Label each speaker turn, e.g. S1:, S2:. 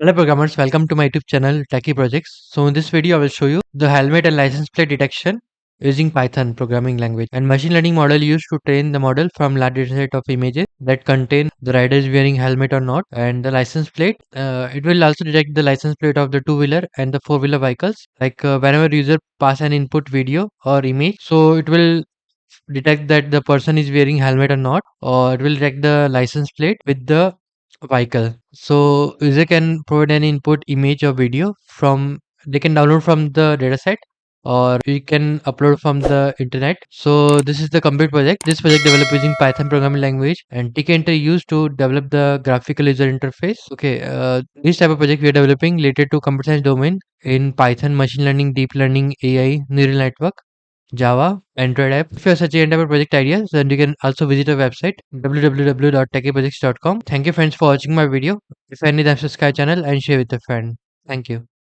S1: Hello programmers, welcome to my YouTube channel Techie Projects. So in this video I will show you the helmet and license plate detection using Python programming language and machine learning model used to train the model from large dataset of images that contain the rider is wearing helmet or not, and the license plate. It will also detect the license plate of the two-wheeler and the four-wheeler vehicles. Whenever user pass an input video or image, so it will detect that the person is wearing helmet or not, or it will detect the license plate with the vehicle. So user can provide any input image or video from they can download from the dataset, or you can upload from the internet. So this is the complete project. This project developed using Python programming language and Tkinter used to develop the graphical user interface. This type of project we are developing related to computer science domain in Python, machine learning, deep learning, AI, neural network, Java, Android app. If you have such a type of project ideas, then you can also visit our website www.techieprojects.com. Thank you friends for watching my video. If any, then subscribe channel and share with a friend. Thank you.